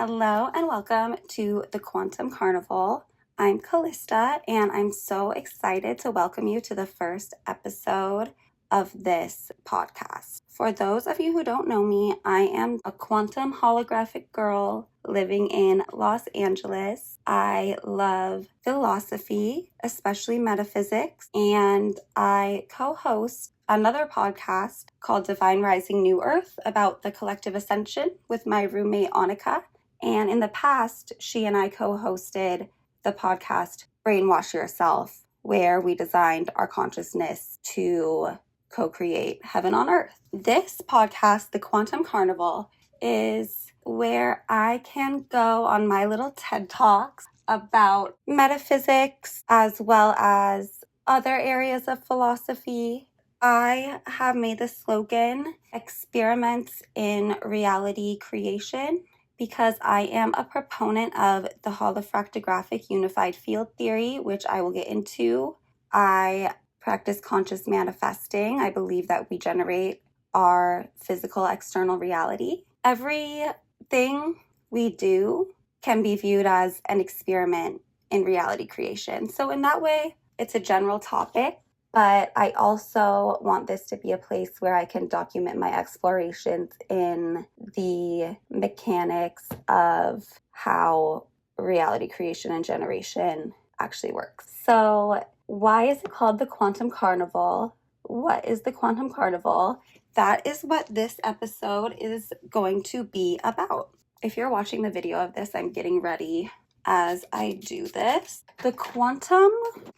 Hello and welcome to the Quantum Carnival. I'm Calista and I'm so excited to welcome you to the first episode of this podcast. For those of you who don't know me, I am a quantum holographic girl living in Los Angeles. I love philosophy, especially metaphysics, and I co-host another podcast called Divine Rising New Earth about the collective ascension with my roommate Annika. And in the past, she and I co-hosted the podcast Brainwash Yourself, where we designed our consciousness to co-create heaven on earth. This podcast, the Quantum Carnival, is where I can go on my little TED Talks about metaphysics as well as other areas of philosophy. I have made the slogan, Experiments in Reality Creation, because I am a proponent of the holofractographic unified field theory, which I will get into. I practice conscious manifesting. I believe that we generate our physical external reality. Everything we do can be viewed as an experiment in reality creation. So in that way, it's a general topic. But I also want this to be a place where I can document my explorations in the mechanics of how reality creation and generation actually works. So why is it called the Quantum Carnival? What is the Quantum Carnival? That is what this episode is going to be about. If you're watching the video of this, I'm getting ready as I do this. The Quantum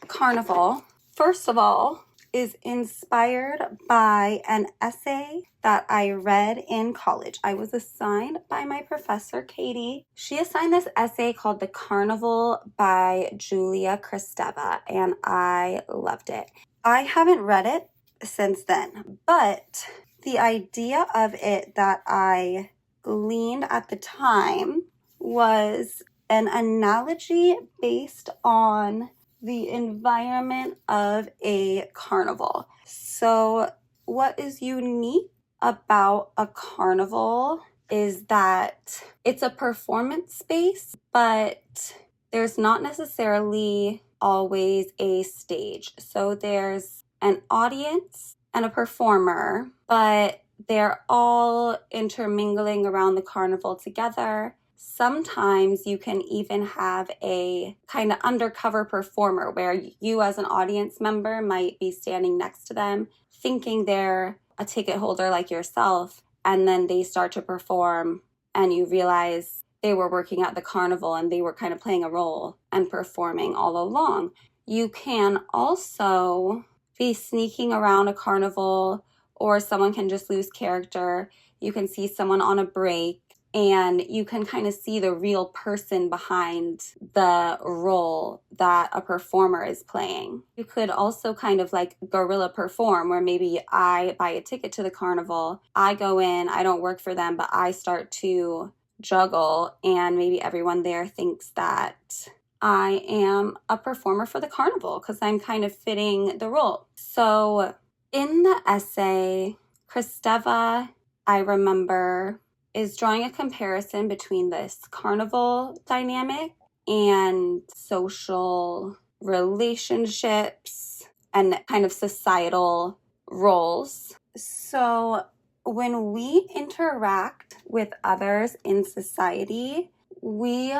Carnival, first of all, is inspired by an essay that I read in college. I was assigned by my professor, Katie. She assigned this essay called The Carnival by Julia Kristeva, and I loved it. I haven't read it since then, but the idea of it that I gleaned at the time was an analogy based on the environment of a carnival. So what is unique about a carnival is that it's a performance space, but there's not necessarily always a stage. So there's an audience and a performer, but they're all intermingling around the carnival together. Sometimes you can even have a kind of undercover performer where you as an audience member might be standing next to them thinking they're a ticket holder like yourself, and then they start to perform and you realize they were working at the carnival and they were kind of playing a role and performing all along. You can also be sneaking around a carnival, or someone can just lose character. You can see someone on a break, and you can kind of see the real person behind the role that a performer is playing. You could also kind of like guerrilla perform, where maybe I buy a ticket to the carnival, I go in, I don't work for them, but I start to juggle, and maybe everyone there thinks that I am a performer for the carnival because I'm kind of fitting the role. So in the essay, Kristeva, I remember, is drawing a comparison between this carnival dynamic and social relationships and kind of societal roles. So when we interact with others in society, we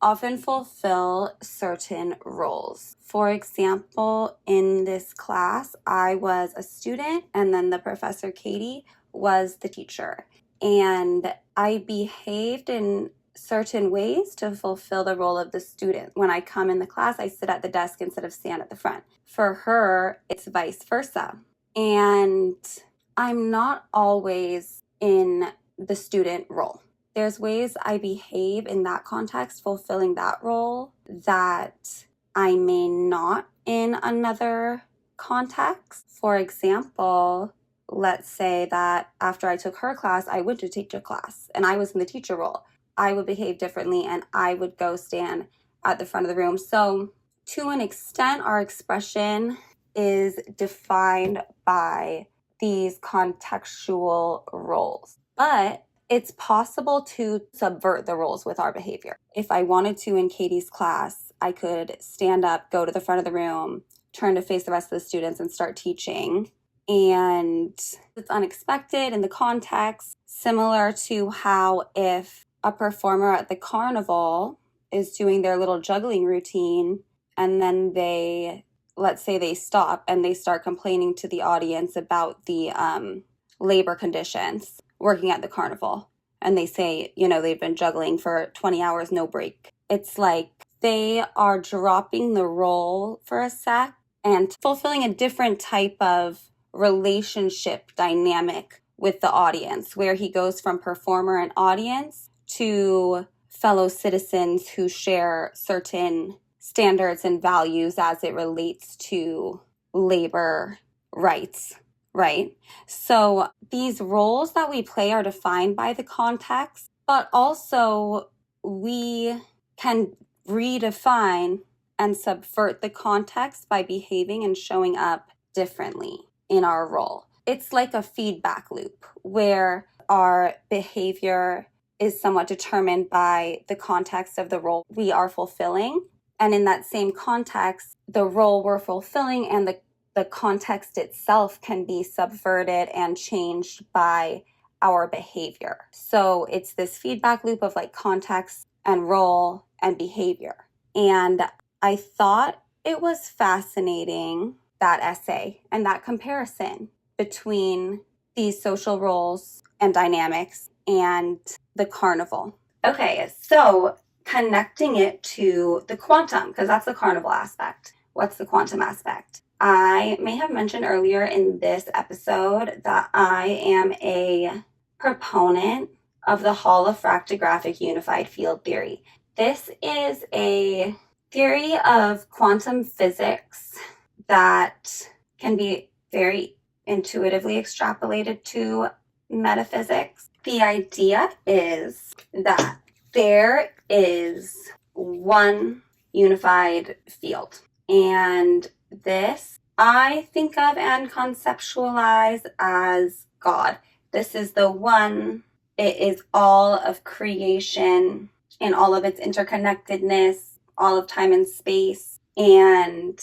often fulfill certain roles. For example, in this class, I was a student, and then the professor, Katie, was the teacher. And I behaved in certain ways to fulfill the role of the student. When I come in the class, I sit at the desk instead of stand at the front. For her, it's vice versa. And I'm not always in the student role. There's ways I behave in that context, fulfilling that role, that I may not in another context. For example, let's say that after I took her class, I went to teacher class and I was in the teacher role. I would behave differently and I would go stand at the front of the room. So to an extent, our expression is defined by these contextual roles. But it's possible to subvert the roles with our behavior. If I wanted to in Katie's class, I could stand up, go to the front of the room, turn to face the rest of the students and start teaching. And it's unexpected in the context, similar to how if a performer at the carnival is doing their little juggling routine and then let's say they stop and they start complaining to the audience about the labor conditions working at the carnival. And they say, they've been juggling for 20 hours, no break. It's like they are dropping the role for a sec and fulfilling a different type of relationship dynamic with the audience, where he goes from performer and audience to fellow citizens who share certain standards and values as it relates to labor rights, right? So these roles that we play are defined by the context, but also we can redefine and subvert the context by behaving and showing up differently in our role. It's like a feedback loop where our behavior is somewhat determined by the context of the role we are fulfilling. And in that same context, the role we're fulfilling and the context itself can be subverted and changed by our behavior. So it's this feedback loop of like context and role and behavior. And I thought it was fascinating, that essay and that comparison between these social roles and dynamics and the carnival. Okay, so connecting it to the quantum, because that's the carnival aspect. What's the quantum aspect? I may have mentioned earlier in this episode that I am a proponent of the holofractographic unified field theory. This is a theory of quantum physics that can be very intuitively extrapolated to metaphysics. The idea is that there is one unified field, and this I think of and conceptualize as God. This is the one. It is all of creation in all of its interconnectedness, all of time and space, and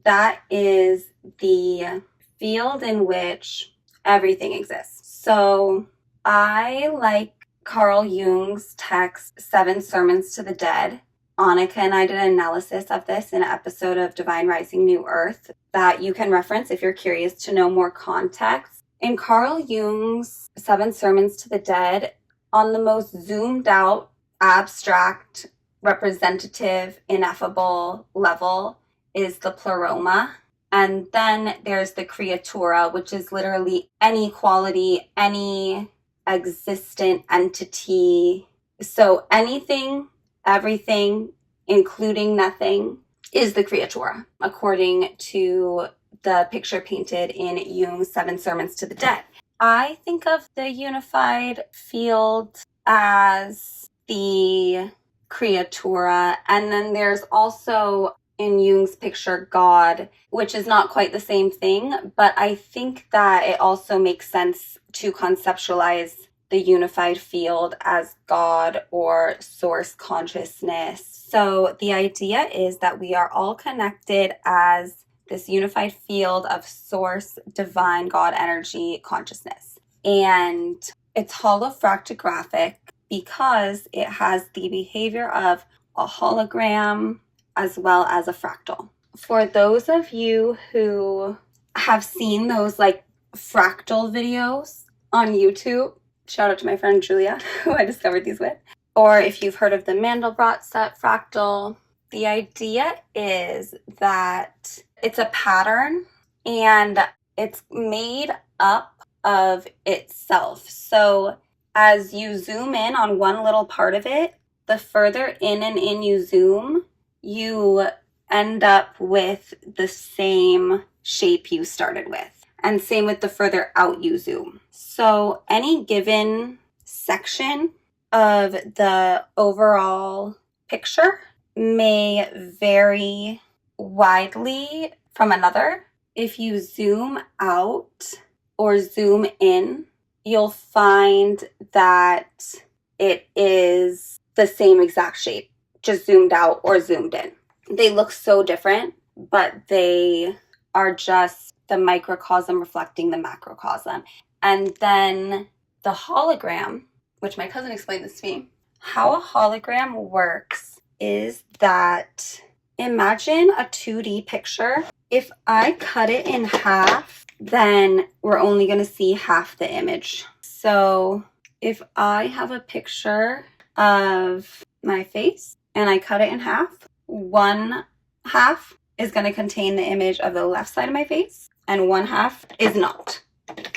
that is the field in which everything exists. So I like Carl Jung's text, 7 Sermons to the Dead. Annika and I did an analysis of this in an episode of Divine Rising New Earth that you can reference if you're curious to know more context. In Carl Jung's 7 Sermons to the Dead, on the most zoomed out, abstract, representative, ineffable level is the pleroma. And then there's the creatura, which is literally any quality, any existent entity. So anything, everything, including nothing, is the creatura, according to the picture painted in Jung's 7 Sermons to the Dead. I think of the unified field as the creatura, and then there's also in Jung's picture God, which is not quite the same thing, but I think that it also makes sense to conceptualize the unified field as God or source consciousness. So the idea is that we are all connected as this unified field of source, divine, God energy, consciousness. And it's holofractographic because it has the behavior of a hologram as well as a fractal. For those of you who have seen those like fractal videos on YouTube, shout out to my friend Julia, who I discovered these with, or if you've heard of the Mandelbrot set fractal, the idea is that it's a pattern and it's made up of itself. So as you zoom in on one little part of it, the further in and in you zoom, you end up with the same shape you started with. And same with the further out you zoom. So any given section of the overall picture may vary widely from another. If you zoom out or zoom in you'll find that it is the same exact shape, just zoomed out or zoomed in. They look so different, but they are just the microcosm reflecting the macrocosm. And then the hologram, which my cousin explained this to me, how a hologram works is that imagine a 2D picture. If I cut it in half, then we're only going to see half the image. So if I have a picture of my face and I cut it in half, one half is going to contain the image of the left side of my face and one half is not.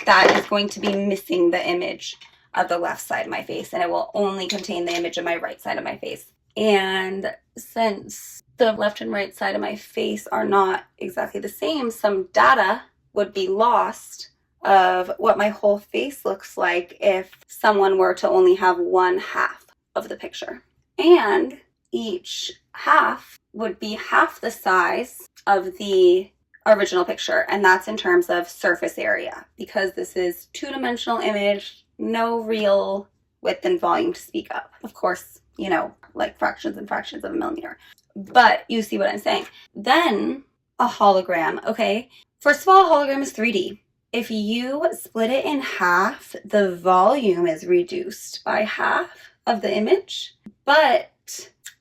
That is going to be missing the image of the left side of my face, and it will only contain the image of my right side of my face. And since the left and right side of my face are not exactly the same, some data would be lost of what my whole face looks like if someone were to only have one half of the picture. And each half would be half the size of the original picture, and that's in terms of surface area, because this is two-dimensional image, no real width and volume to speak of. Of course, you know, like fractions and fractions of a millimeter. But you see what I'm saying. Then a hologram, okay? First of all, a hologram is 3D. If you split it in half, the volume is reduced by half of the image. But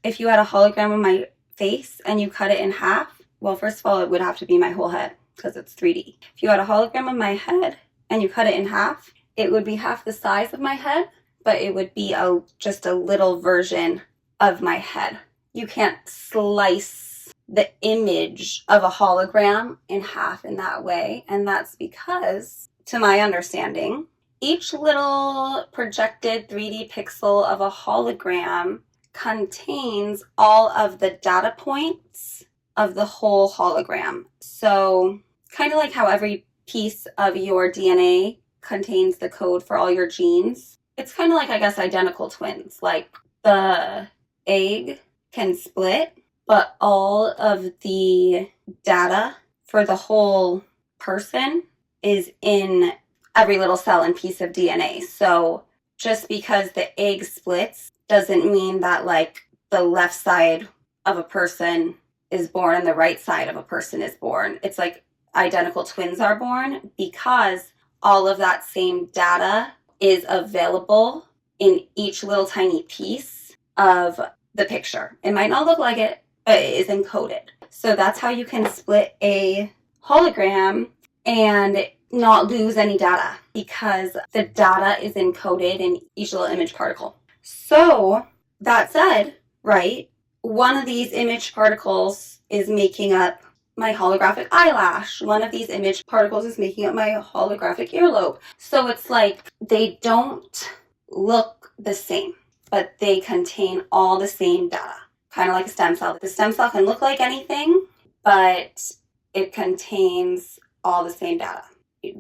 if you had a hologram of my face and you cut it in half, well, first of all, it would have to be my whole head because it's 3D. If you had a hologram of my head and you cut it in half, it would be half the size of my head, but it would be just a little version of my head. You can't slice the image of a hologram in half in that way, and that's because, to my understanding, each little projected 3D pixel of a hologram contains all of the data points of the whole hologram. So kind of like how every piece of your DNA contains the code for all your genes. It's kind of like, I guess, identical twins. Like the egg can split, but all of the data for the whole person is in every little cell and piece of DNA. So just because the egg splits doesn't mean that like the left side of a person is born and the right side of a person is born. It's like identical twins are born because all of that same data is available in each little tiny piece of the picture. It might not look like it, but it is encoded. So that's how you can split a hologram and not lose any data, because the data is encoded in each little image particle. So that said, right, one of these image particles is making up my holographic eyelash. One of these image particles is making up my holographic earlobe. So it's like they don't look the same, but they contain all the same data. Kind of like a stem cell. The stem cell can look like anything, but it contains all the same data,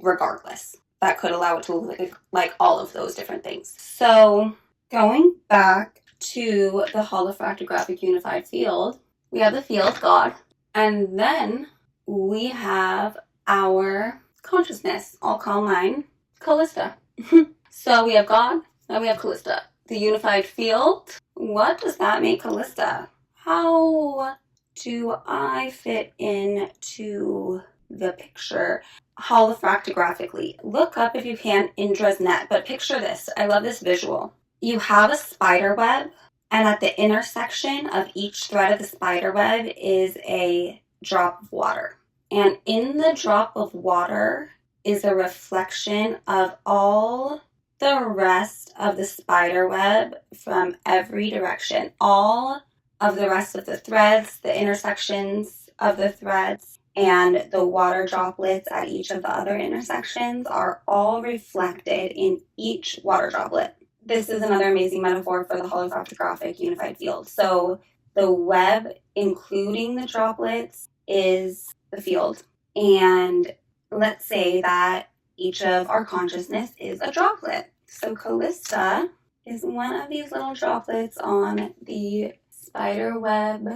regardless. That could allow it to look like all of those different things. So going back to the holofractographic unified field, we have the field, God, and then we have our consciousness. I'll call mine Calista. So we have God, now we have Calista. The unified field, what does that make Calista? How do I fit into the picture holofractographically? Look up, if you can, Indra's net, but picture this. I love this visual. You have a spider web, and at the intersection of each thread of the spider web is a drop of water. And in the drop of water is a reflection of all the rest of the spider web from every direction. All of the rest of the threads, the intersections of the threads, and the water droplets at each of the other intersections are all reflected in each water droplet. This is another amazing metaphor for the holofractographic unified field. So the web, including the droplets, is the field. And let's say that each of our consciousness is a droplet. So Calista is one of these little droplets on the spider web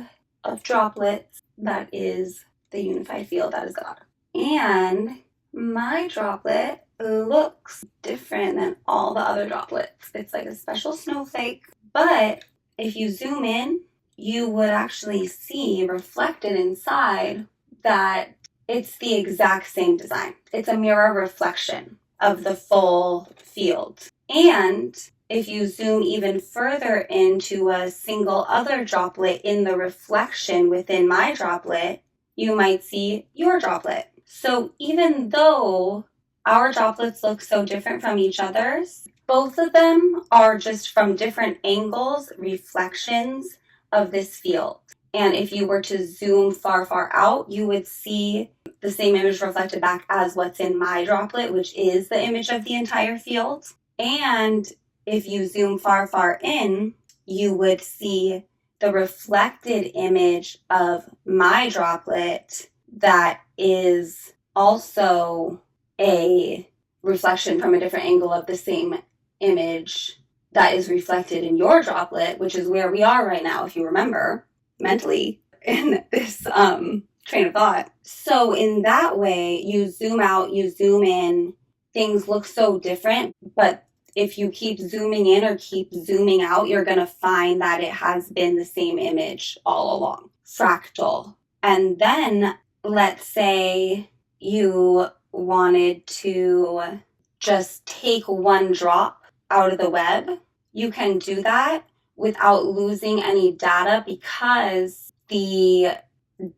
of droplets that is the unified field, that is God. And my droplet looks different than all the other droplets. It's like a special snowflake. But if you zoom in, you would actually see reflected inside that it's the exact same design. It's a mirror reflection of the full field. And if you zoom even further into a single other droplet in the reflection within my droplet, you might see your droplet. So even though our droplets look so different from each other's, both of them are just from different angles, reflections of this field. And if you were to zoom far, far out, you would see the same image reflected back as what's in my droplet, which is the image of the entire field. And if you zoom far, far in, you would see the reflected image of my droplet that is also a reflection from a different angle of the same image that is reflected in your droplet, which is where we are right now, if you remember, mentally in this train of thought. So in that way, you zoom out, you zoom in, things look so different, but if you keep zooming in or keep zooming out, you're going to find that it has been the same image all along. Fractal. And then let's say you wanted to just take one drop out of the web. You can do that without losing any data because the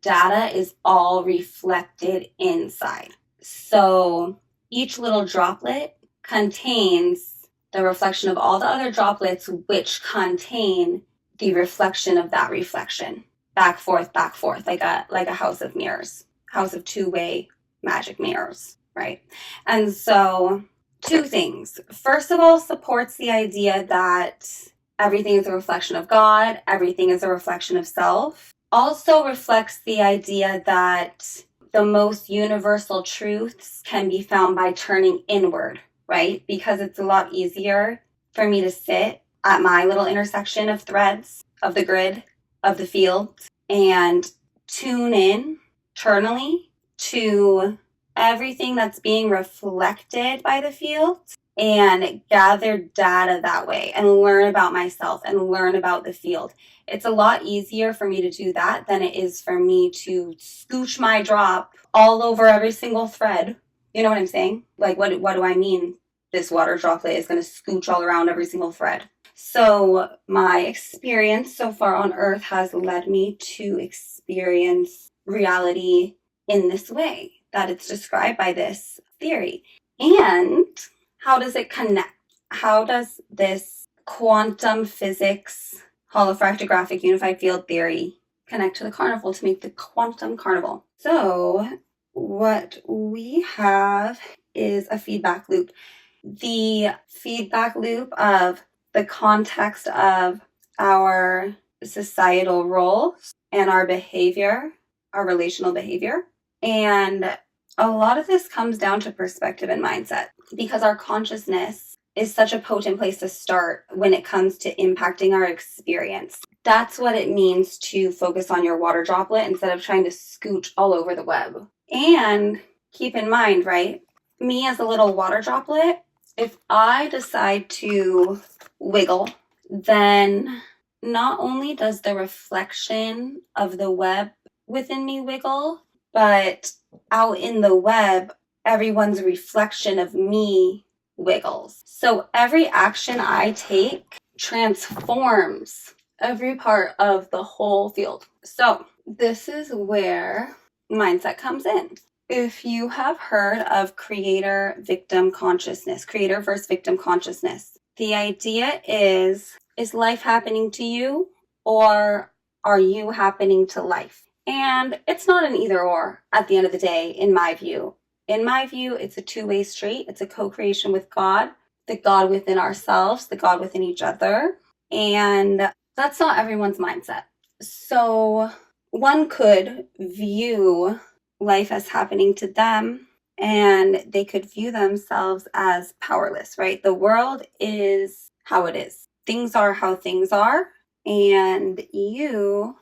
data is all reflected inside. So each little droplet contains the reflection of all the other droplets, which contain the reflection of that reflection. Back, forth, like a house of mirrors, house of two-way magic mirrors, right? And so 2 things. First of all, supports the idea that everything is a reflection of God, everything is a reflection of self. Also reflects the idea that the most universal truths can be found by turning inward, right? Because it's a lot easier for me to sit at my little intersection of threads, of the grid, of the field, and tune in internally to everything that's being reflected by the field and gather data that way and learn about myself and learn about the field. It's a lot easier for me to do that than it is for me to scooch my drop all over every single thread. You know what I'm saying? Like, what do I mean? This water droplet is going to scooch all around every single thread. So my experience so far on Earth has led me to experience reality in this way that it's described by this theory. And how does it connect? How does this quantum physics, holofractographic unified field theory connect to the carnival to make the quantum carnival? So what we have is a feedback loop. The feedback loop of the context of our societal roles and our behavior, our relational behavior. And a lot of this comes down to perspective and mindset because our consciousness is such a potent place to start when it comes to impacting our experience. That's what it means to focus on your water droplet instead of trying to scooch all over the web. And keep in mind, right, me as a little water droplet, if I decide to wiggle, then not only does the reflection of the web within me wiggle, but out in the web, everyone's reflection of me wiggles. So every action I take transforms every part of the whole field. So this is where mindset comes in. If you have heard of creator-victim consciousness, creator versus victim consciousness, the idea is life happening to you or are you happening to life? And it's not an either or at the end of the day, in my view. In my view, it's a two-way street. It's a co-creation with God, the God within ourselves, the God within each other. And that's not everyone's mindset. So one could view life as happening to them and they could view themselves as powerless, right? The world is how it is. Things are how things are. And you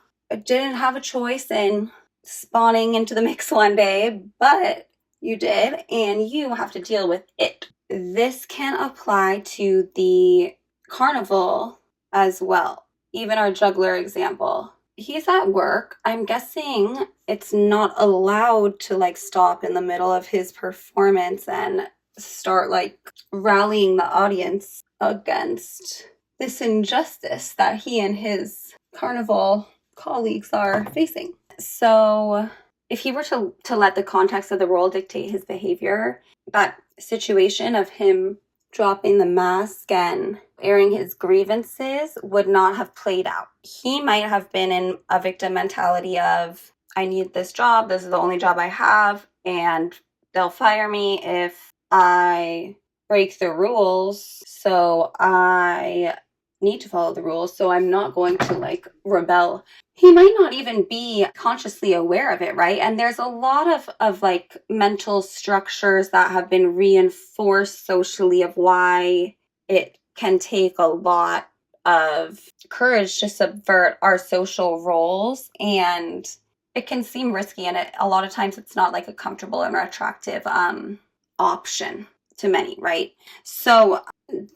didn't have a choice in spawning into the mix one day, but You did, and you have to deal with it. This can apply to the carnival as well. Even our juggler example. He's at work. I'm guessing it's not allowed to like stop in the middle of his performance and start like rallying the audience against this injustice that he and his carnival colleagues are facing. So if he were to let the context of the role dictate his behavior, that situation of him dropping the mask and airing his grievances would not have played out. He might have been in a victim mentality of, I need this job, this is the only job I have, and they'll fire me if I break the rules, so I need to follow the rules, so I'm not going to like rebel. He might not even be consciously aware of it, right? And there's a lot of like mental structures that have been reinforced socially of why it can take a lot of courage to subvert our social roles, and it can seem risky, and a lot of times it's not like a comfortable and attractive option to many, right? So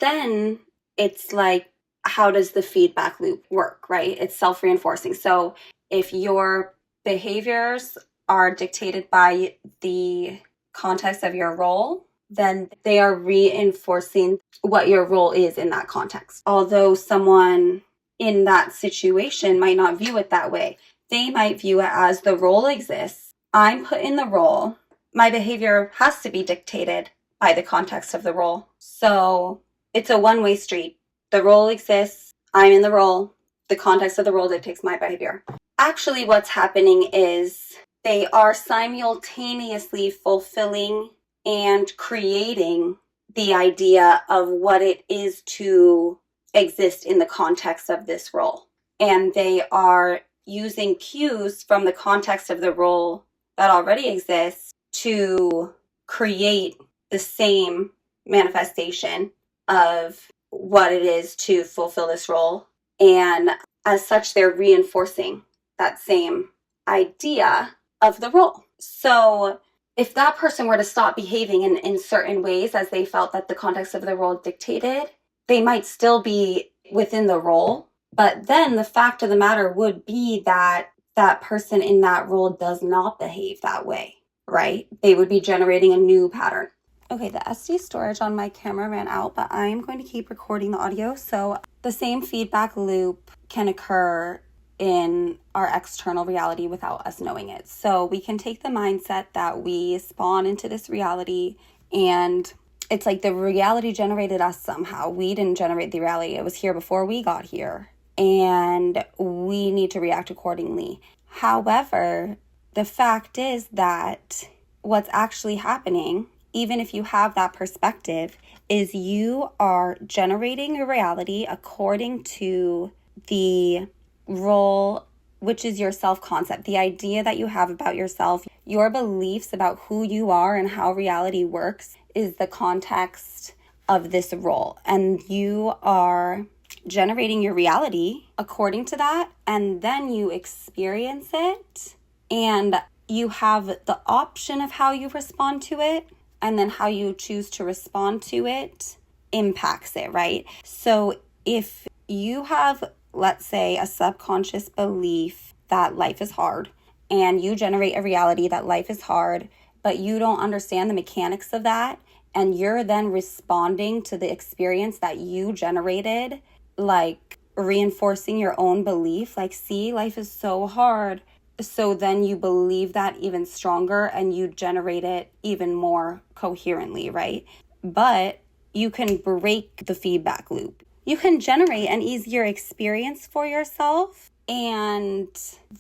then it's like, how does the feedback loop work, right? It's self-reinforcing. So if your behaviors are dictated by the context of your role, then they are reinforcing what your role is in that context. Although someone in that situation might not view it that way. They might view it as the role exists. I'm put in the role. My behavior has to be dictated by the context of the role. So it's a one-way street. The role exists, I'm in the role, the context of the role dictates my behavior. Actually, what's happening is they are simultaneously fulfilling and creating the idea of what it is to exist in the context of this role. And they are using cues from the context of the role that already exists to create the same manifestation of what it is to fulfill this role. And as such, they're reinforcing that same idea of the role. So if that person were to stop behaving in certain ways as they felt that the context of the role dictated, they might still be within the role. But then the fact of the matter would be that that person in that role does not behave that way, right? They would be generating a new pattern. Okay, the SD storage on my camera ran out, but I'm going to keep recording the audio. So the same feedback loop can occur in our external reality without us knowing it. So we can take the mindset that we spawn into this reality, and it's like the reality generated us somehow. We didn't generate the reality. It was here before we got here, and we need to react accordingly. However, the fact is that what's actually happening, even if you have that perspective, is you are generating your reality according to the role, which is your self-concept, the idea that you have about yourself. Your beliefs about who you are and how reality works is the context of this role. And you are generating your reality according to that, and then you experience it, and you have the option of how you respond to it. And then how you choose to respond to it impacts it, right? So if you have, let's say, a subconscious belief that life is hard, and you generate a reality that life is hard, but you don't understand the mechanics of that, and you're then responding to the experience that you generated, like reinforcing your own belief, like, see, life is so hard. So then you believe that even stronger, and you generate it even more coherently, right? But you can break the feedback loop. You can generate an easier experience for yourself, and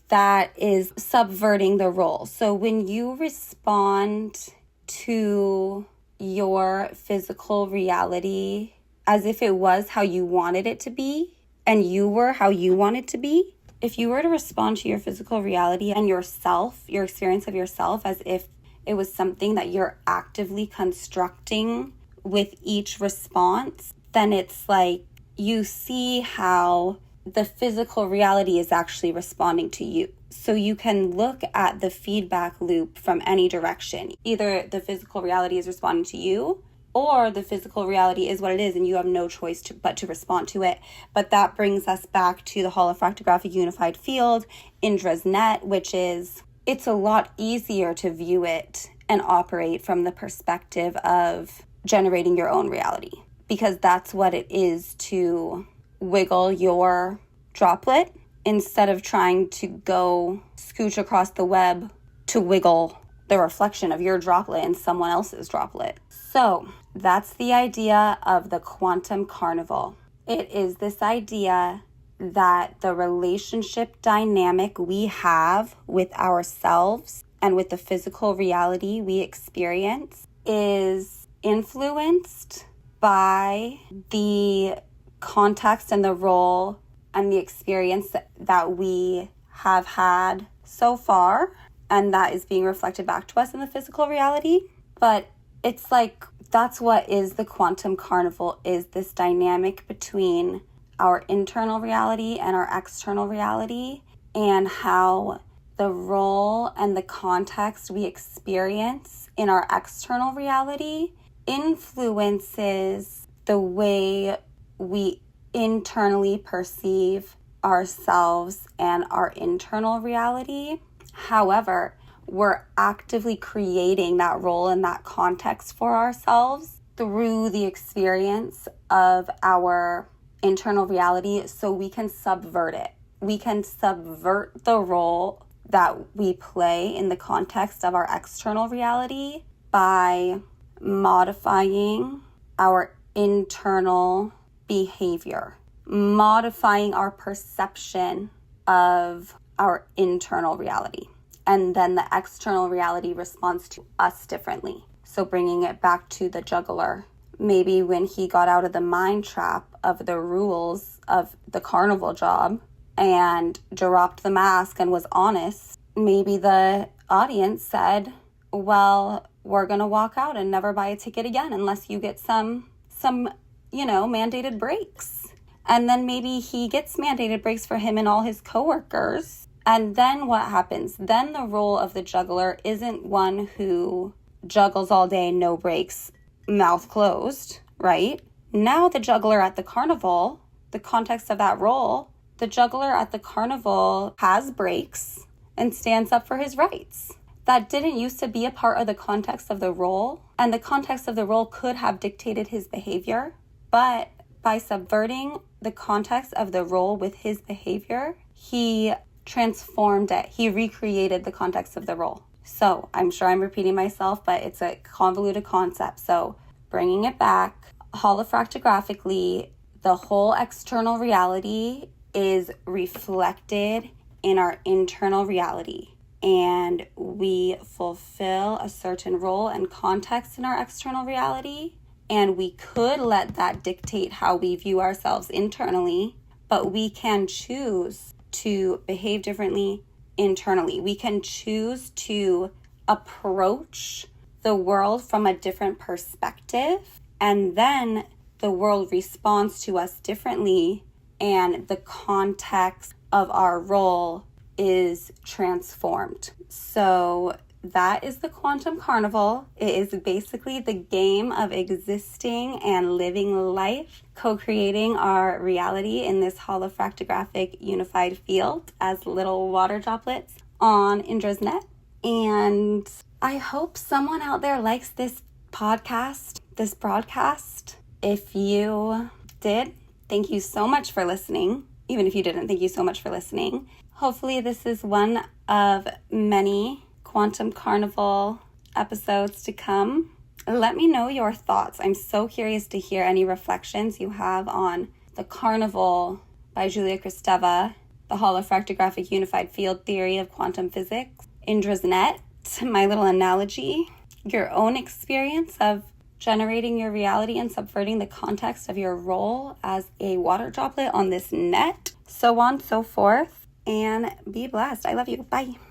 that is subverting the role. So when you respond to your physical reality as if it was how you wanted it to be, and you were how you wanted to be, if you were to respond to your physical reality and yourself, your experience of yourself, as if it was something that you're actively constructing with each response, then it's like you see how the physical reality is actually responding to you. So you can look at the feedback loop from any direction. Either the physical reality is responding to you, or the physical reality is what it is and you have no choice but to respond to it. But that brings us back to the holofractographic unified field, Indra's net, which is, it's a lot easier to view it and operate from the perspective of generating your own reality, because that's what it is to wiggle your droplet instead of trying to go scooch across the web to wiggle the reflection of your droplet in someone else's droplet. So that's the idea of the Quantum Carnival. It is this idea that the relationship dynamic we have with ourselves and with the physical reality we experience is influenced by the context and the role and the experience that we have had so far, and that is being reflected back to us in the physical reality. But it's like, that's what is the Quantum Carnival, is this dynamic between our internal reality and our external reality, and how the role and the context we experience in our external reality influences the way we internally perceive ourselves and our internal reality. However, we're actively creating that role and that context for ourselves through the experience of our internal reality, so we can subvert it. We can subvert the role that we play in the context of our external reality by modifying our internal behavior, modifying our perception of our internal reality. And then the external reality responds to us differently. So bringing it back to the juggler, maybe when he got out of the mind trap of the rules of the carnival job and dropped the mask and was honest, maybe the audience said, well, we're going to walk out and never buy a ticket again unless you get some mandated breaks. And then maybe he gets mandated breaks for him and all his coworkers. And then what happens? Then the role of the juggler isn't one who juggles all day, no breaks, mouth closed, right? Now the juggler at the carnival, the context of that role, the juggler at the carnival has breaks and stands up for his rights. That didn't used to be a part of the context of the role, and the context of the role could have dictated his behavior, but by subverting the context of the role with his behavior, he transformed it. He recreated the context of the role. So I'm sure I'm repeating myself, but it's a convoluted concept. So bringing it back, holofractographically, the whole external reality is reflected in our internal reality. And we fulfill a certain role and context in our external reality. And we could let that dictate how we view ourselves internally, but we can choose to behave differently internally. We can choose to approach the world from a different perspective, and then the world responds to us differently, and the context of our role is transformed. So that is the Quantum Carnival. It is basically the game of existing and living life, co-creating our reality in this holofractographic unified field as little water droplets on Indra's net. And I hope someone out there likes this podcast, this broadcast. If you did, thank you so much for listening. Even if you didn't, thank you so much for listening. Hopefully this is one of many Quantum Carnival episodes to come. Let me know your thoughts. I'm so curious to hear any reflections you have on the Carnival by Julia Kristeva, the holofractographic unified field theory of quantum physics, Indra's net, my little analogy, your own experience of generating your reality and subverting the context of your role as a water droplet on this net, so on, so forth, and be blessed. I love you. Bye.